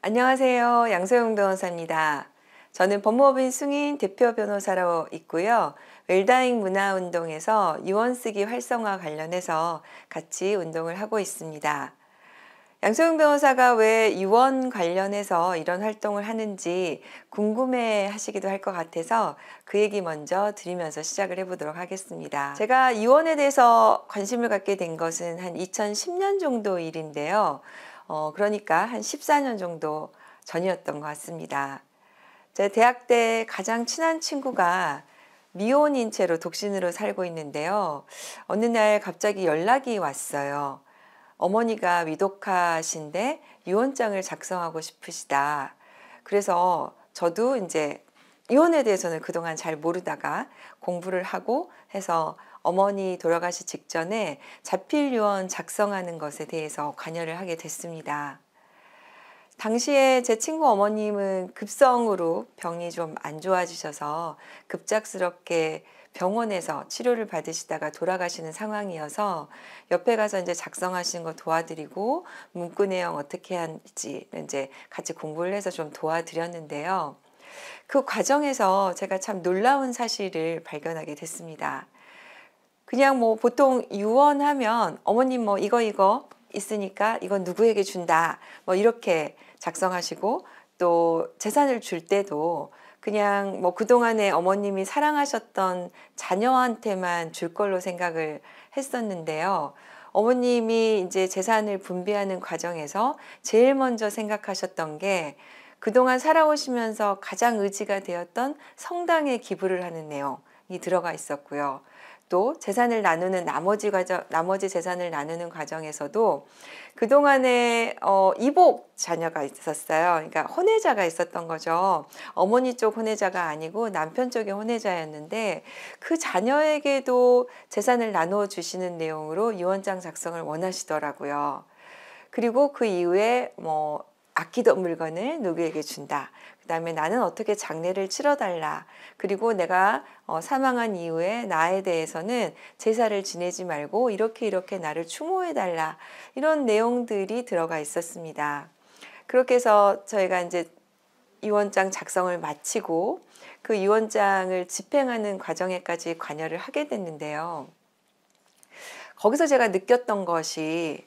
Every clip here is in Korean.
안녕하세요. 양소영 변호사입니다. 저는 법무법인 승인 대표 변호사로 있고요. 웰다잉 문화운동에서 유언 쓰기 활성화 관련해서 같이 운동을 하고 있습니다. 양소영 변호사가 왜 유언 관련해서 이런 활동을 하는지 궁금해 하시기도 할 것 같아서 그 얘기 먼저 드리면서 시작을 해보도록 하겠습니다. 제가 유언에 대해서 관심을 갖게 된 것은 한 2010년 정도 일인데요. 그러니까 한 14년 정도 전이었던 것 같습니다. 제 대학 때 가장 친한 친구가 미혼인 채로 독신으로 살고 있는데요. 어느 날 갑자기 연락이 왔어요. 어머니가 위독하신데 유언장을 작성하고 싶으시다. 그래서 저도 이제 유언에 대해서는 그동안 잘 모르다가 공부를 하고 해서 어머니 돌아가시 직전에 자필 유언 작성하는 것에 대해서 관여를 하게 됐습니다. 당시에 제 친구 어머님은 급성으로 병이 좀 안 좋아지셔서 급작스럽게 병원에서 치료를 받으시다가 돌아가시는 상황이어서 옆에 가서 이제 작성하시는 거 도와드리고 문구 내용 어떻게 할지 이제 같이 공부를 해서 좀 도와드렸는데요. 그 과정에서 제가 참 놀라운 사실을 발견하게 됐습니다. 그냥 뭐 보통 유언하면 어머님 뭐 이거 있으니까 이건 누구에게 준다 뭐 이렇게 작성하시고 또 재산을 줄 때도 그냥 뭐 그동안에 어머님이 사랑하셨던 자녀한테만 줄 걸로 생각을 했었는데요. 어머님이 이제 재산을 분배하는 과정에서 제일 먼저 생각하셨던 게 그동안 살아오시면서 가장 의지가 되었던 성당에 기부를 하는 내용이 들어가 있었고요. 또 재산을 나누는 나머지 재산을 나누는 과정에서도 그동안에 이복 자녀가 있었어요. 그러니까 혼외자가 있었던 거죠. 어머니 쪽 혼외자가 아니고 남편 쪽의 혼외자였는데 그 자녀에게도 재산을 나누어 주시는 내용으로 유언장 작성을 원하시더라고요. 그리고 그 이후에 뭐 아끼던 물건을 누구에게 준다. 그다음에 나는 어떻게 장례를 치러달라. 그리고 내가 사망한 이후에 나에 대해서는 제사를 지내지 말고 이렇게 나를 추모해달라. 이런 내용들이 들어가 있었습니다. 그렇게 해서 저희가 이제 유언장 작성을 마치고 그 유언장을 집행하는 과정에까지 관여를 하게 됐는데요. 거기서 제가 느꼈던 것이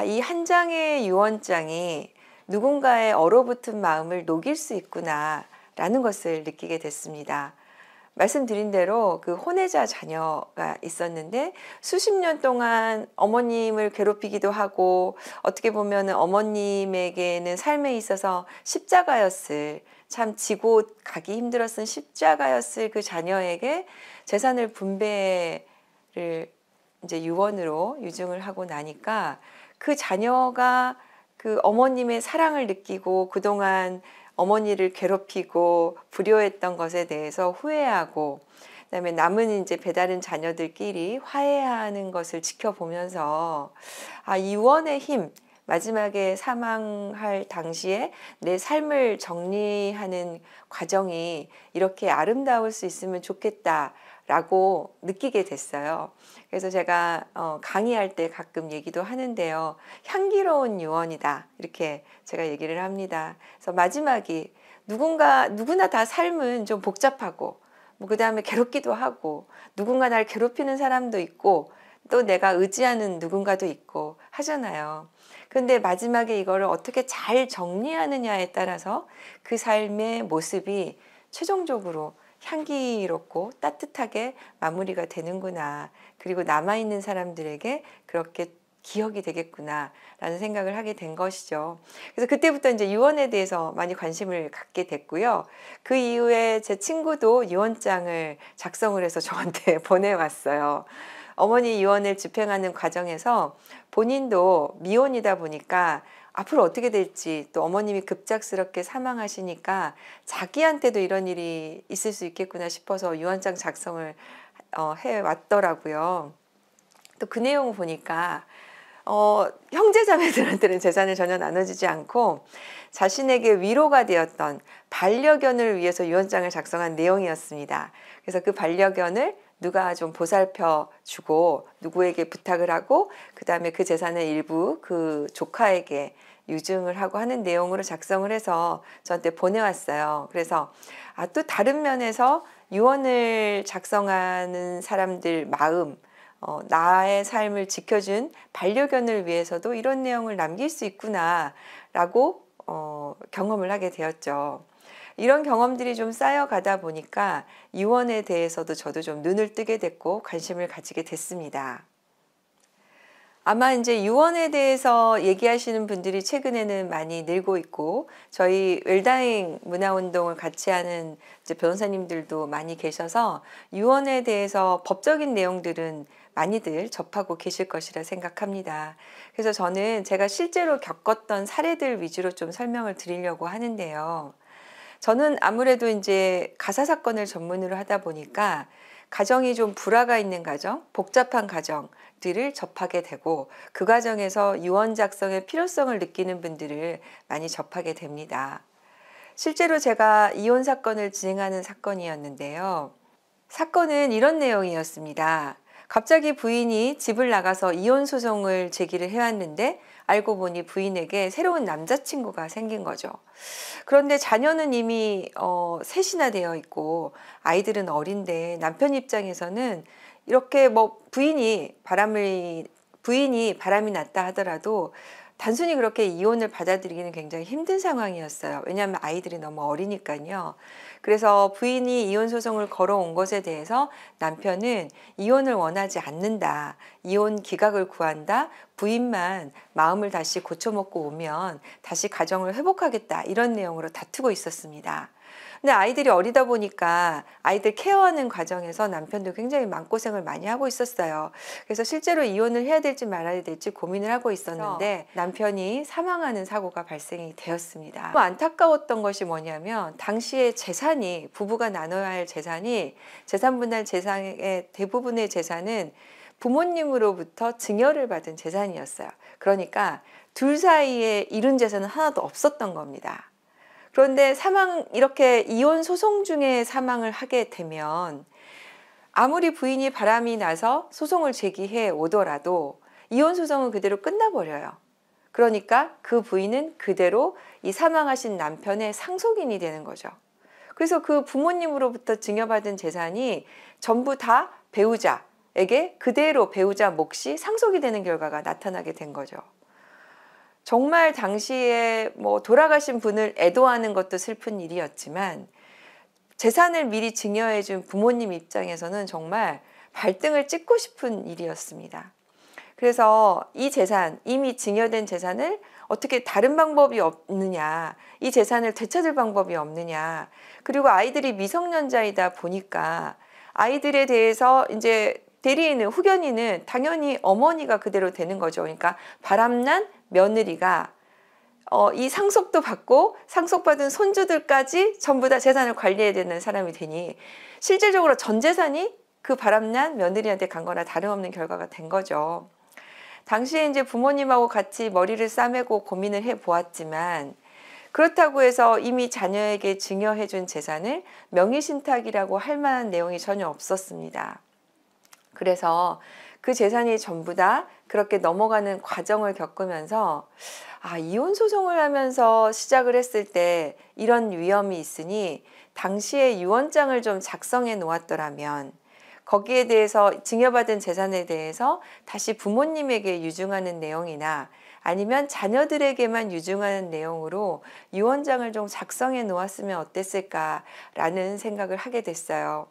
이 한 장의 유언장이 누군가의 얼어붙은 마음을 녹일 수 있구나 라는 것을 느끼게 됐습니다. 말씀드린 대로 그 혼외자 자녀가 있었는데 수십 년 동안 어머님을 괴롭히기도 하고 어떻게 보면 어머님에게는 삶에 있어서 십자가였을 참 지고 가기 힘들었던 십자가였을 그 자녀에게 재산을 분배를 이제 유언으로 유증을 하고 나니까 그 자녀가 그 어머님의 사랑을 느끼고 그동안 어머니를 괴롭히고 불효했던 것에 대해서 후회하고 그다음에 남은 이제 배다른 자녀들끼리 화해하는 것을 지켜보면서 이 유언의 힘, 마지막에 사망할 당시에 내 삶을 정리하는 과정이 이렇게 아름다울 수 있으면 좋겠다라고 느끼게 됐어요. 그래서 제가 강의할 때 가끔 얘기도 하는데요. 향기로운 유언이다. 이렇게 제가 얘기를 합니다. 그래서 마지막이 누구나 다 삶은 좀 복잡하고 뭐 그다음에 괴롭기도 하고 누군가 날 괴롭히는 사람도 있고 또 내가 의지하는 누군가도 있고 하잖아요. 근데 마지막에 이거를 어떻게 잘 정리하느냐에 따라서 그 삶의 모습이 최종적으로 향기롭고 따뜻하게 마무리가 되는구나. 그리고 남아있는 사람들에게 그렇게 기억이 되겠구나 라는 생각을 하게 된 것이죠. 그래서 그때부터 이제 유언에 대해서 많이 관심을 갖게 됐고요. 그 이후에 제 친구도 유언장을 작성을 해서 저한테 보내왔어요. 어머니 유언을 집행하는 과정에서 본인도 미혼이다 보니까 앞으로 어떻게 될지 또 어머님이 급작스럽게 사망하시니까 자기한테도 이런 일이 있을 수 있겠구나 싶어서 유언장 작성을 해왔더라고요. 또 그 내용을 보니까 형제자매들한테는 재산을 전혀 나눠주지 않고 자신에게 위로가 되었던 반려견을 위해서 유언장을 작성한 내용이었습니다. 그래서 그 반려견을 누가 좀 보살펴 주고 누구에게 부탁을 하고 그 다음에 그 재산의 일부 그 조카에게 유증을 하고 하는 내용으로 작성을 해서 저한테 보내왔어요. 그래서 또 다른 면에서 유언을 작성하는 사람들 마음, 나의 삶을 지켜준 반려견을 위해서도 이런 내용을 남길 수 있구나라고 경험을 하게 되었죠. 이런 경험들이 좀 쌓여가다 보니까 유언에 대해서도 저도 좀 눈을 뜨게 됐고 관심을 가지게 됐습니다. 아마 이제 유언에 대해서 얘기하시는 분들이 최근에는 많이 늘고 있고, 저희 웰다잉 문화운동을 같이 하는 이제 변호사님들도 많이 계셔서 유언에 대해서 법적인 내용들은 많이들 접하고 계실 것이라 생각합니다. 그래서 저는 제가 실제로 겪었던 사례들 위주로 좀 설명을 드리려고 하는데요. 저는 아무래도 이제 가사 사건을 전문으로 하다 보니까 가정이 좀 불화가 있는 가정, 복잡한 가정들을 접하게 되고, 그 과정에서 유언 작성의 필요성을 느끼는 분들을 많이 접하게 됩니다. 실제로 제가 이혼 사건을 진행하는 사건이었는데요. 사건은 이런 내용이었습니다. 갑자기 부인이 집을 나가서 이혼 소송을 제기를 해왔는데, 알고 보니 부인에게 새로운 남자친구가 생긴 거죠. 그런데 자녀는 이미 셋이나 되어 있고 아이들은 어린데, 남편 입장에서는 이렇게 뭐 부인이 바람이 났다 하더라도 단순히 그렇게 이혼을 받아들이기는 굉장히 힘든 상황이었어요. 왜냐하면 아이들이 너무 어리니까요. 그래서 부인이 이혼 소송을 걸어온 것에 대해서 남편은 이혼을 원하지 않는다, 이혼 기각을 구한다, 부인만 마음을 다시 고쳐먹고 오면 다시 가정을 회복하겠다, 이런 내용으로 다투고 있었습니다. 근데 아이들이 어리다 보니까 아이들 케어하는 과정에서 남편도 굉장히 마음고생을 많이 하고 있었어요. 그래서 실제로 이혼을 해야 될지 말아야 될지 고민을 하고 있었는데 남편이 사망하는 사고가 발생이 되었습니다. 안타까웠던 것이 뭐냐면, 당시에 재산이, 부부가 나눠야 할 재산이, 재산분할 재산의 대부분의 재산은 부모님으로부터 증여를 받은 재산이었어요. 그러니까 둘 사이에 이룬 재산은 하나도 없었던 겁니다. 그런데 이렇게 이혼 소송 중에 사망을 하게 되면 아무리 부인이 바람이 나서 소송을 제기해 오더라도 이혼 소송은 그대로 끝나버려요. 그러니까 그 부인은 그대로 이 사망하신 남편의 상속인이 되는 거죠. 그래서 그 부모님으로부터 증여받은 재산이 전부 다 배우자에게 그대로 배우자 몫이 상속이 되는 결과가 나타나게 된 거죠. 정말 당시에 뭐 돌아가신 분을 애도하는 것도 슬픈 일이었지만, 재산을 미리 증여해 준 부모님 입장에서는 정말 발등을 찍고 싶은 일이었습니다. 그래서 이 재산, 이미 증여된 재산을 어떻게 다른 방법이 없느냐, 이 재산을 되찾을 방법이 없느냐, 그리고 아이들이 미성년자이다 보니까 아이들에 대해서 이제 대리인은, 후견인은 당연히 어머니가 그대로 되는 거죠. 그러니까 바람난 며느리가 이 상속도 받고 상속받은 손주들까지 전부 다 재산을 관리해야 되는 사람이 되니, 실질적으로 전 재산이 그 바람난 며느리한테 간 거나 다름없는 결과가 된 거죠. 당시에 이제 부모님하고 같이 머리를 싸매고 고민을 해 보았지만, 그렇다고 해서 이미 자녀에게 증여해 준 재산을 명의신탁이라고 할 만한 내용이 전혀 없었습니다. 그래서 그 재산이 전부 다 그렇게 넘어가는 과정을 겪으면서, 이혼 소송을 하면서 시작을 했을 때 이런 위험이 있으니 당시에 유언장을 좀 작성해 놓았더라면, 거기에 대해서 증여받은 재산에 대해서 다시 부모님에게 유증하는 내용이나 아니면 자녀들에게만 유증하는 내용으로 유언장을 좀 작성해 놓았으면 어땠을까라는 생각을 하게 됐어요.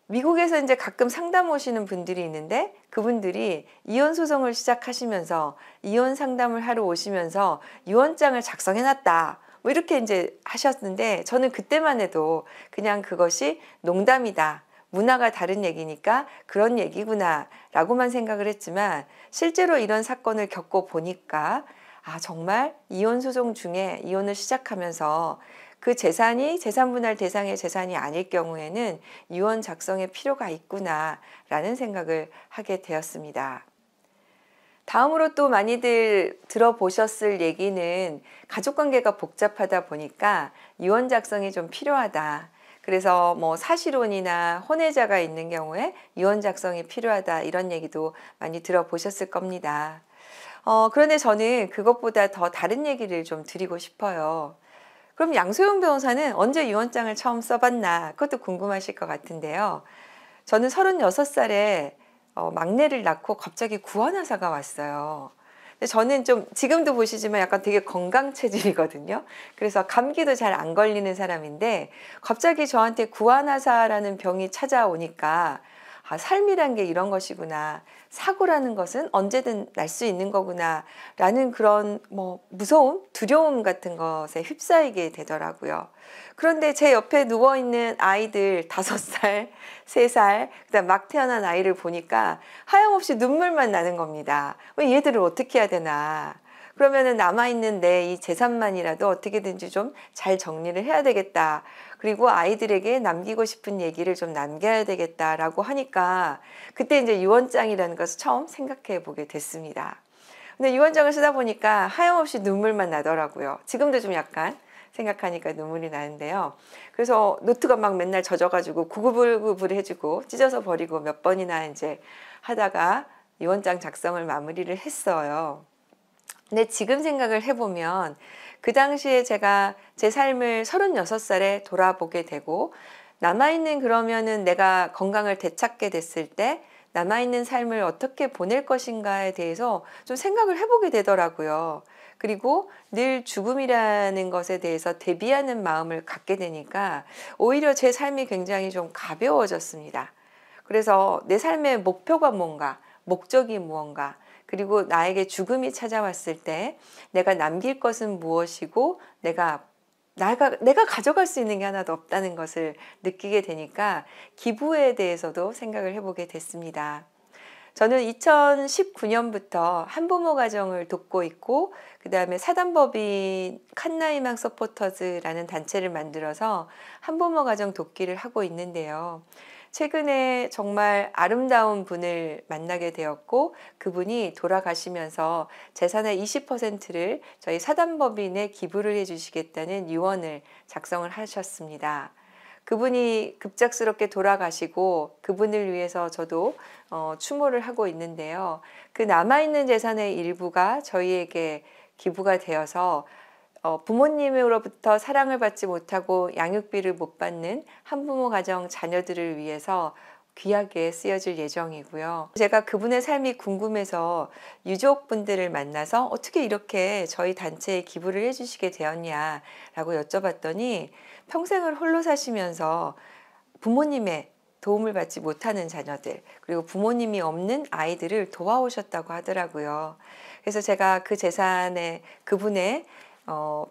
미국에서 이제 가끔 상담 오시는 분들이 있는데, 그분들이 이혼 소송을 시작하시면서 이혼 상담을 하러 오시면서 유언장을 작성해 놨다, 뭐 이렇게 이제 하셨는데, 저는 그때만 해도 그냥 그것이 농담이다, 문화가 다른 얘기니까 그런 얘기구나 라고만 생각을 했지만, 실제로 이런 사건을 겪고 보니까 정말 이혼 소송 중에 이혼을 시작하면서 그 재산이 재산분할 대상의 재산이 아닐 경우에는 유언 작성의 필요가 있구나라는 생각을 하게 되었습니다. 다음으로 또 많이들 들어보셨을 얘기는, 가족관계가 복잡하다 보니까 유언 작성이 좀 필요하다. 그래서 뭐 사실혼이나 혼외자가 있는 경우에 유언 작성이 필요하다, 이런 얘기도 많이 들어보셨을 겁니다. 그런데 저는 그것보다 더 다른 얘기를 좀 드리고 싶어요. 그럼 양소영 변호사는 언제 유언장을 처음 써봤나? 그것도 궁금하실 것 같은데요. 저는 36살에 막내를 낳고 갑자기 구안화사가 왔어요. 근데 저는 좀 지금도 보시지만 약간 되게 건강 체질이거든요. 그래서 감기도 잘 안 걸리는 사람인데 갑자기 저한테 구안화사라는 병이 찾아오니까 아, 삶이란 게 이런 것이구나. 사고라는 것은 언제든 날 수 있는 거구나. 라는 그런 뭐 무서움, 두려움 같은 것에 휩싸이게 되더라고요. 그런데 제 옆에 누워있는 아이들 5살, 3살, 그다음 막 태어난 아이를 보니까 하염없이 눈물만 나는 겁니다. 왜 얘들을 어떻게 해야 되나. 그러면은 남아있는 내 이 재산만이라도 어떻게든지 좀 잘 정리를 해야 되겠다. 그리고 아이들에게 남기고 싶은 얘기를 좀 남겨야 되겠다라고 하니까 그때 이제 유언장이라는 것을 처음 생각해 보게 됐습니다. 근데 유언장을 쓰다 보니까 하염없이 눈물만 나더라고요. 지금도 좀 약간 생각하니까 눈물이 나는데요. 그래서 노트가 막 맨날 젖어가지고 구불구불 해주고 찢어서 버리고 몇 번이나 이제 하다가 유언장 작성을 마무리를 했어요. 근데 지금 생각을 해보면 그 당시에 제가 제 삶을 36살에 돌아보게 되고 남아있는 그러면은 내가 건강을 되찾게 됐을 때 남아있는 삶을 어떻게 보낼 것인가에 대해서 좀 생각을 해보게 되더라고요. 그리고 늘 죽음이라는 것에 대해서 대비하는 마음을 갖게 되니까 오히려 제 삶이 굉장히 좀 가벼워졌습니다. 그래서 내 삶의 목표가 뭔가, 목적이 무언가, 그리고 나에게 죽음이 찾아왔을 때 내가 남길 것은 무엇이고 내가 가져갈 수 있는 게 하나도 없다는 것을 느끼게 되니까 기부에 대해서도 생각을 해보게 됐습니다. 저는 2019년부터 한부모 가정을 돕고 있고 그 다음에 사단법인 칸나희망 서포터즈라는 단체를 만들어서 한부모 가정 돕기를 하고 있는데요. 최근에 정말 아름다운 분을 만나게 되었고 그분이 돌아가시면서 재산의 20%를 저희 사단법인에 기부를 해주시겠다는 유언을 작성을 하셨습니다. 그분이 급작스럽게 돌아가시고 그분을 위해서 저도 추모를 하고 있는데요. 그 남아있는 재산의 일부가 저희에게 기부가 되어서 부모님으로부터 사랑을 받지 못하고 양육비를 못 받는 한부모 가정 자녀들을 위해서 귀하게 쓰여질 예정이고요. 제가 그분의 삶이 궁금해서 유족분들을 만나서 어떻게 이렇게 저희 단체에 기부를 해주시게 되었냐라고 여쭤봤더니 평생을 홀로 사시면서 부모님의 도움을 받지 못하는 자녀들 그리고 부모님이 없는 아이들을 도와오셨다고 하더라고요. 그래서 제가 그 재산에 그분의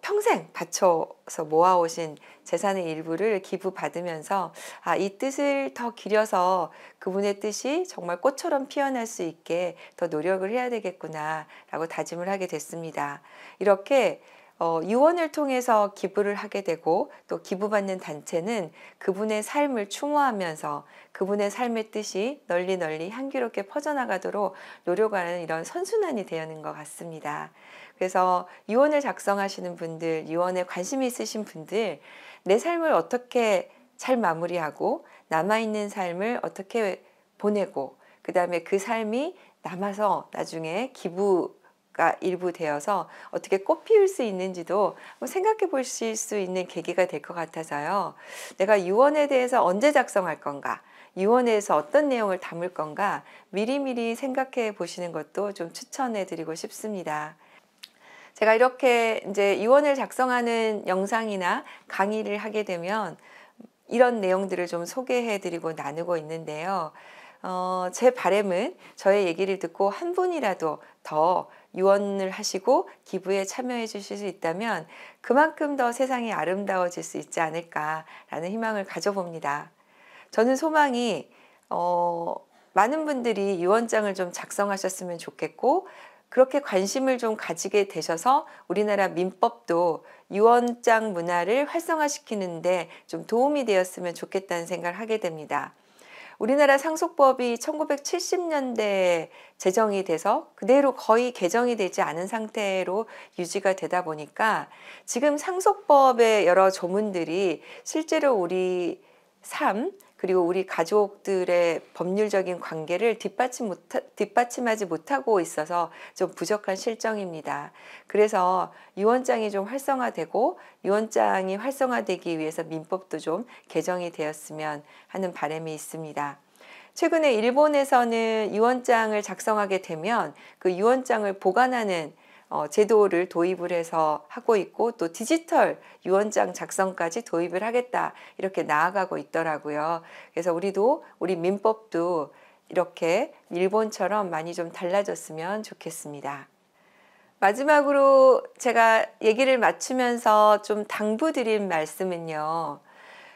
평생 바쳐서 모아오신 재산의 일부를 기부받으면서 이 뜻을 더 기려서 그분의 뜻이 정말 꽃처럼 피어날 수 있게 더 노력을 해야 되겠구나 라고 다짐을 하게 됐습니다. 이렇게 유언을 통해서 기부를 하게 되고 또 기부받는 단체는 그분의 삶을 추모하면서 그분의 삶의 뜻이 널리 향기롭게 퍼져나가도록 노력하는 이런 선순환이 되는 것 같습니다. 그래서 유언을 작성하시는 분들, 유언에 관심이 있으신 분들, 내 삶을 어떻게 잘 마무리하고 남아있는 삶을 어떻게 보내고 그 다음에 그 삶이 남아서 나중에 기부가 일부 되어서 어떻게 꽃 피울 수 있는지도 생각해 보실 수 있는 계기가 될 것 같아서요. 내가 유언에 대해서 언제 작성할 건가? 유언에서 어떤 내용을 담을 건가? 미리미리 생각해 보시는 것도 좀 추천해 드리고 싶습니다. 제가 이렇게 이제 유언을 작성하는 영상이나 강의를 하게 되면 이런 내용들을 좀 소개해 드리고 나누고 있는데요. 제 바람은 저의 얘기를 듣고 한 분이라도 더 유언을 하시고 기부에 참여해 주실 수 있다면 그만큼 더 세상이 아름다워질 수 있지 않을까라는 희망을 가져봅니다. 저는 소망이 많은 분들이 유언장을 좀 작성하셨으면 좋겠고 그렇게 관심을 좀 가지게 되셔서 우리나라 민법도 유언장 문화를 활성화시키는데 좀 도움이 되었으면 좋겠다는 생각을 하게 됩니다. 우리나라 상속법이 1970년대에 제정이 돼서 그대로 거의 개정이 되지 않은 상태로 유지가 되다 보니까 지금 상속법의 여러 조문들이 실제로 우리 삶 그리고 우리 가족들의 법률적인 관계를 뒷받침하지 못하고 있어서 좀 부족한 실정입니다. 그래서 유언장이 좀 활성화되고 유언장이 활성화되기 위해서 민법도 좀 개정이 되었으면 하는 바람이 있습니다. 최근에 일본에서는 유언장을 작성하게 되면 그 유언장을 보관하는 제도를 도입을 해서 하고 있고, 또 디지털 유언장 작성까지 도입을 하겠다 이렇게 나아가고 있더라고요. 그래서 우리 민법도 이렇게 일본처럼 많이 좀 달라졌으면 좋겠습니다. 마지막으로 제가 얘기를 마치면서 좀 당부드린 말씀은요.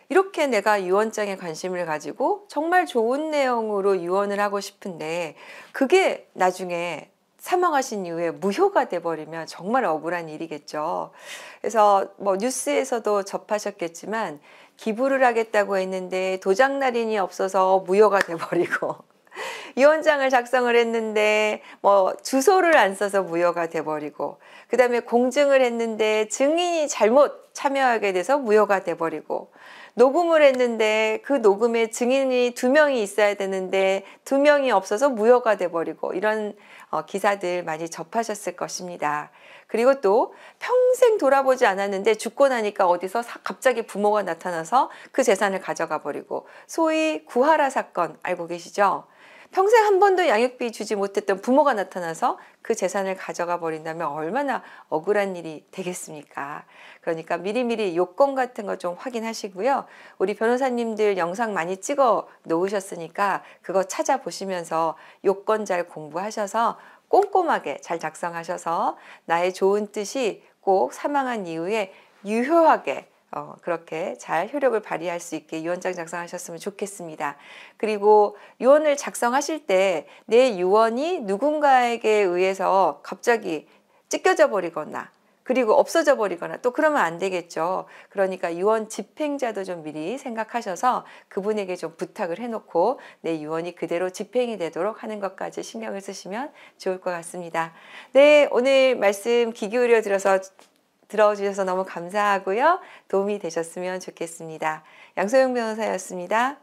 이렇게 내가 유언장에 관심을 가지고 정말 좋은 내용으로 유언을 하고 싶은데 그게 나중에 사망하신 이후에 무효가 돼버리면 정말 억울한 일이겠죠. 그래서 뭐 뉴스에서도 접하셨겠지만 기부를 하겠다고 했는데 도장 날인이 없어서 무효가 돼버리고 유언장을 작성을 했는데 뭐 주소를 안 써서 무효가 돼버리고, 그 다음에 공증을 했는데 증인이 잘못 참여하게 돼서 무효가 돼버리고, 녹음을 했는데 그 녹음에 증인이 2명이 있어야 되는데 2명이 없어서 무효가 돼버리고, 이런 기사들 많이 접하셨을 것입니다. 그리고 또 평생 돌아보지 않았는데 죽고 나니까 어디서 갑자기 부모가 나타나서 그 재산을 가져가 버리고, 소위 구하라 사건 알고 계시죠? 평생 한 번도 양육비 주지 못했던 부모가 나타나서 그 재산을 가져가 버린다면 얼마나 억울한 일이 되겠습니까? 그러니까 미리미리 요건 같은 거 좀 확인하시고요. 우리 변호사님들 영상 많이 찍어 놓으셨으니까 그거 찾아보시면서 요건 잘 공부하셔서 꼼꼼하게 잘 작성하셔서 나의 좋은 뜻이 꼭 사망한 이후에 유효하게 그렇게 잘 효력을 발휘할 수 있게 유언장 작성하셨으면 좋겠습니다. 그리고 유언을 작성하실 때 내 유언이 누군가에게 의해서 갑자기 찢겨져 버리거나 그리고 없어져 버리거나 또 그러면 안 되겠죠. 그러니까 유언 집행자도 좀 미리 생각하셔서 그분에게 좀 부탁을 해놓고 내 유언이 그대로 집행이 되도록 하는 것까지 신경을 쓰시면 좋을 것 같습니다. 네, 오늘 말씀 귀 기울여 들어주셔서 너무 감사하고요. 도움이 되셨으면 좋겠습니다. 양소영 변호사였습니다.